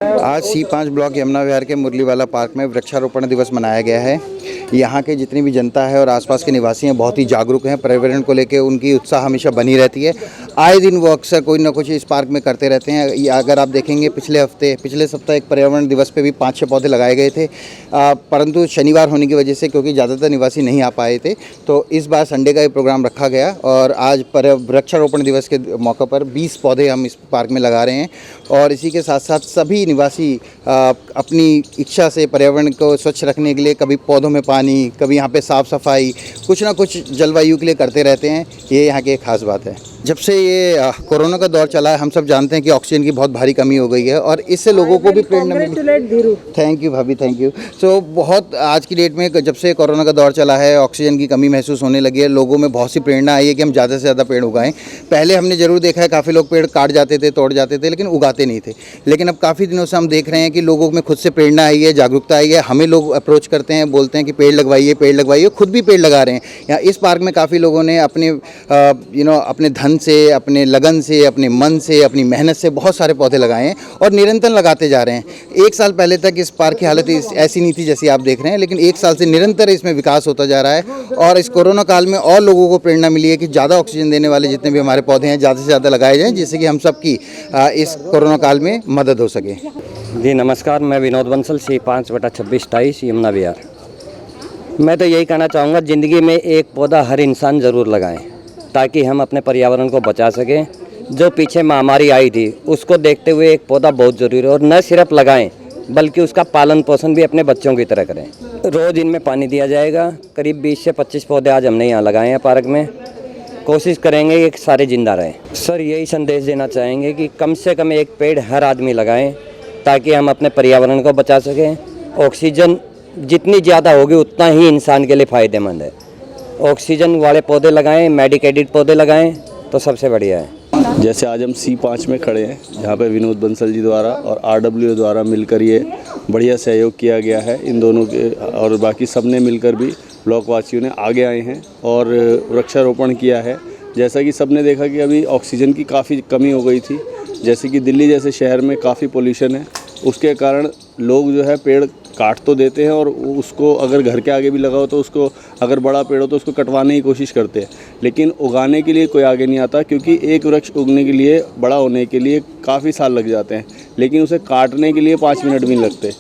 आज C5 block Yamuna विहार के मुरलीवाला park में वृक्षारोपण दिवस मनाया गया है। यहाँ के जितनी भी जनता है और आसपास के निवासी हैं बहुत ही जागरूक हैं। पर्यावरण को लेकर उनकी उत्साह हमेशा बनी रहती है। आए दिन वो अक्सर कोई ना कुछ इस पार्क में करते रहते हैं। अगर आप देखेंगे पिछले सप्ताह एक पर्यावरण दिवस पे भी 5-6 पौधे लगाए गए थे, परंतु शनिवार होने की वजह से क्योंकि ज़्यादातर निवासी नहीं आ पाए थे तो इस बार संडे का ये प्रोग्राम रखा गया और आज वृक्षारोपण दिवस के मौके पर 20 पौधे हम इस पार्क में लगा रहे हैं। और इसी के साथ साथ सभी निवासी अपनी इच्छा से पर्यावरण को स्वच्छ रखने के लिए कभी पौधों में पानी, कभी यहाँ पे साफ़ सफाई, कुछ ना कुछ जलवायु के लिए करते रहते हैं। ये यहाँ की एक खास बात है। जब से ये कोरोना का दौर चला है हम सब जानते हैं कि ऑक्सीजन की बहुत भारी कमी हो गई है और इससे लोगों को भी प्रेरणा मिली। थैंक यू भाभी, थैंक यू। सो बहुत आज की डेट में जब से कोरोना का दौर चला है ऑक्सीजन की कमी महसूस होने लगी है। लोगों में बहुत सी प्रेरणा आई है कि हम ज़्यादा से ज़्यादा पेड़ उगाएं। पहले हमने ज़रूर देखा है काफ़ी लोग पेड़ काट जाते थे, तोड़ जाते थे, लेकिन उगाते नहीं थे। लेकिन अब काफ़ी दिनों से हम देख रहे हैं कि लोगों में खुद से प्रेरणा आई है, जागरूकता आई है। हमें लोग अप्रोच करते हैं, बोलते हैं कि पेड़ लगवाइए, खुद भी पेड़ लगा रहे हैं। यहाँ इस पार्क में काफ़ी लोगों ने अपने धन से, अपने लगन से, अपने मन से, अपनी मेहनत से बहुत सारे पौधे लगाए हैं और निरंतर लगाते जा रहे हैं। 1 साल पहले तक इस पार्क की हालत ऐसी नहीं थी जैसी आप देख रहे हैं, लेकिन 1 साल से निरंतर इसमें विकास होता जा रहा है। और इस कोरोना काल में और लोगों को प्रेरणा मिली है कि ज़्यादा ऑक्सीजन देने वाले जितने भी हमारे पौधे हैं ज़्यादा से ज़्यादा लगाए जाएँ, जिससे कि हम सबकी इस कोरोना काल में मदद हो सके। जी नमस्कार, मैं विनोद बंसल, C5/26-28 यमुना विहार। मैं तो यही कहना चाहूँगा, ज़िंदगी में एक पौधा हर इंसान ज़रूर लगाएं ताकि हम अपने पर्यावरण को बचा सकें। जो पीछे महामारी आई थी उसको देखते हुए एक पौधा बहुत ज़रूरी है और न सिर्फ लगाएं बल्कि उसका पालन पोषण भी अपने बच्चों की तरह करें। रोज़ इनमें पानी दिया जाएगा। करीब 20 से 25 पौधे आज हमने यहाँ लगाए हैं पार्क में। कोशिश करेंगे कि सारे जिंदा रहें। सर यही संदेश देना चाहेंगे कि कम से कम एक पेड़ हर आदमी लगाएं ताकि हम अपने पर्यावरण को बचा सकें। ऑक्सीजन जितनी ज़्यादा होगी उतना ही इंसान के लिए फ़ायदेमंद है। ऑक्सीजन वाले पौधे लगाएं, मेडिकेटेड पौधे लगाएं तो सबसे बढ़िया है। जैसे आज हम C5 में खड़े हैं जहाँ पे विनोद बंसल जी द्वारा और RWA द्वारा मिलकर ये बढ़िया सहयोग किया गया है। इन दोनों के और बाकी सब ने मिलकर भी ब्लॉक वासियों ने आगे आए हैं और वृक्षारोपण किया है। जैसा कि सब ने देखा कि अभी ऑक्सीजन की काफ़ी कमी हो गई थी, जैसे कि दिल्ली जैसे शहर में काफ़ी पोल्यूशन है, उसके कारण लोग जो है पेड़ काट तो देते हैं और उसको अगर घर के आगे भी लगा हो तो उसको, अगर बड़ा पेड़ हो तो उसको कटवाने की कोशिश करते हैं, लेकिन उगाने के लिए कोई आगे नहीं आता क्योंकि एक वृक्ष उगने के लिए, बड़ा होने के लिए काफ़ी साल लग जाते हैं, लेकिन उसे काटने के लिए 5 मिनट भी नहीं लगते।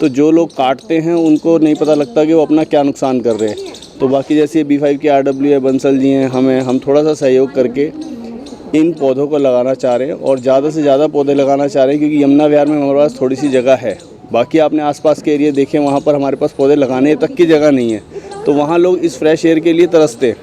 तो जो लोग काटते हैं उनको नहीं पता लगता कि वो अपना क्या नुकसान कर रहे हैं। तो बाकी जैसे B5 के RWA बंसल जी हैं, हम थोड़ा सा सहयोग करके इन पौधों को लगाना चाह रहे हैं और ज़्यादा से ज़्यादा पौधे लगाना चाह रहे हैं क्योंकि यमुना विहार में हमारे पास थोड़ी सी जगह है। बाकी आपने आसपास के एरिया देखे, वहाँ पर हमारे पास पौधे लगाने तक की जगह नहीं है, तो वहाँ लोग इस फ्रेश एयर के लिए तरसते हैं।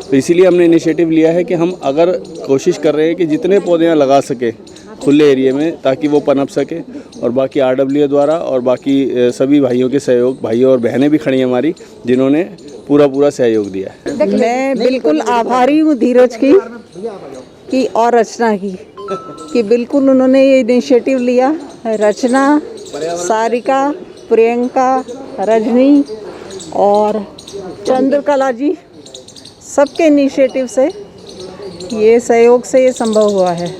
तो इसीलिए हमने इनिशिएटिव लिया है कि हम अगर कोशिश कर रहे हैं कि जितने पौधे यहाँ लगा सके खुले एरिया में ताकि वो पनप सके। और बाकी RWA द्वारा और बाकी सभी भाइयों के सहयोग, भाई और बहनें भी खड़ी हैं हमारी, जिन्होंने पूरा सहयोग दिया है। मैं बिल्कुल आभारी हूँ धीरज की और रचना की कि बिल्कुल उन्होंने ये इनिशिएटिव लिया। रचना, सारिका, प्रियंका, रजनी और चंद्रकला जी, सबके इनिशिएटिव से, ये सहयोग से ये संभव हुआ है।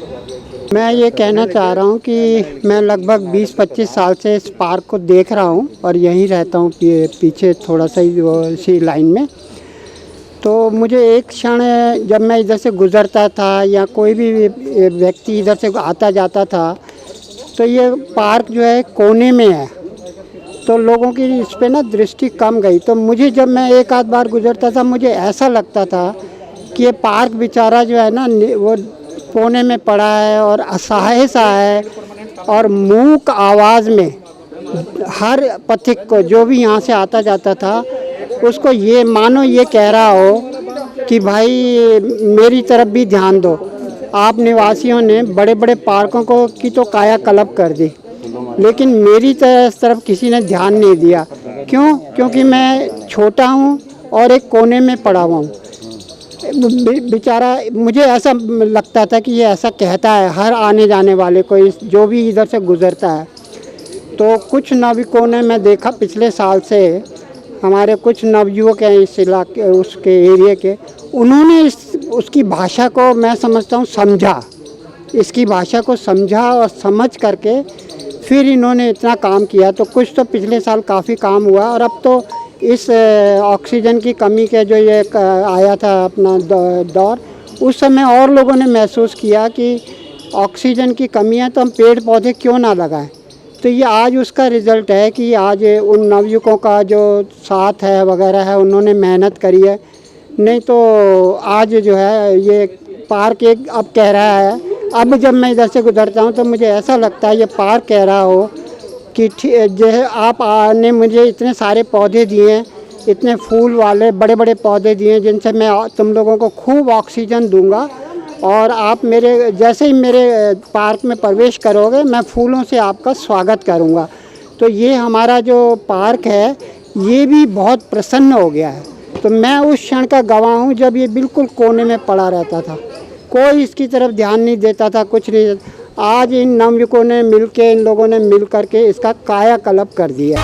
मैं ये कहना चाह रहा हूँ कि मैं लगभग 20-25 साल से इस पार्क को देख रहा हूँ और यहीं रहता हूँ पीछे थोड़ा सा इसी लाइन में। तो मुझे एक क्षण जब मैं इधर से गुज़रता था या कोई भी व्यक्ति इधर से आता जाता था तो ये पार्क जो है कोने में है, तो लोगों की इस पे ना दृष्टि कम गई। तो मुझे जब मैं एक आध बार गुज़रता था मुझे ऐसा लगता था कि ये पार्क बेचारा जो है ना वो कोने में पड़ा है और असहाय सा है और मूक आवाज़ में हर पथिक को, जो भी यहाँ से आता जाता था, उसको ये मानो ये कह रहा हो कि भाई मेरी तरफ भी ध्यान दो। आप निवासियों ने बड़े बड़े पार्कों को की तो कायाकल्प कर दी, लेकिन मेरी तरफ किसी ने ध्यान नहीं दिया। क्यों? क्योंकि मैं छोटा हूँ और एक कोने में पड़ा हुआ हूँ। बेचारा, मुझे ऐसा लगता था कि ये ऐसा कहता है हर आने जाने वाले को, जो भी इधर से गुज़रता है। तो कुछ नाविकों ने, मैं देखा पिछले साल से हमारे कुछ नवयुवक हैं इस इलाके, उसके एरिया के, उन्होंने उसकी भाषा को मैं समझता हूँ समझा, इसकी भाषा को समझा और समझ करके फिर इन्होंने इतना काम किया। तो कुछ तो पिछले साल काफ़ी काम हुआ और अब तो इस ऑक्सीजन की कमी के जो ये आया था अपना दौर, उस समय और लोगों ने महसूस किया कि ऑक्सीजन की कमी है तो हम पेड़ पौधे क्यों ना लगाएं। तो ये आज उसका रिज़ल्ट है कि आज उन नवयुवकों का जो साथ है वगैरह है, उन्होंने मेहनत करी है। नहीं तो आज जो है ये पार्क एक अब कह रहा है, अब जब मैं इधर से गुजरता हूँ तो मुझे ऐसा लगता है ये पार्क कह रहा हो कि जो है आपने मुझे इतने सारे पौधे दिए हैं, इतने फूल वाले बड़े बड़े पौधे दिए हैं जिनसे मैं तुम लोगों को खूब ऑक्सीजन दूंगा, और आप मेरे जैसे ही मेरे पार्क में प्रवेश करोगे मैं फूलों से आपका स्वागत करूंगा। तो ये हमारा जो पार्क है ये भी बहुत प्रसन्न हो गया है। तो मैं उस क्षण का गवाह हूँ जब ये बिल्कुल कोने में पड़ा रहता था, कोई इसकी तरफ ध्यान नहीं देता था, कुछ नहीं। आज इन नवयुवकों ने मिल के, इन लोगों ने मिल करके इसका कायाकल्प कर दिया।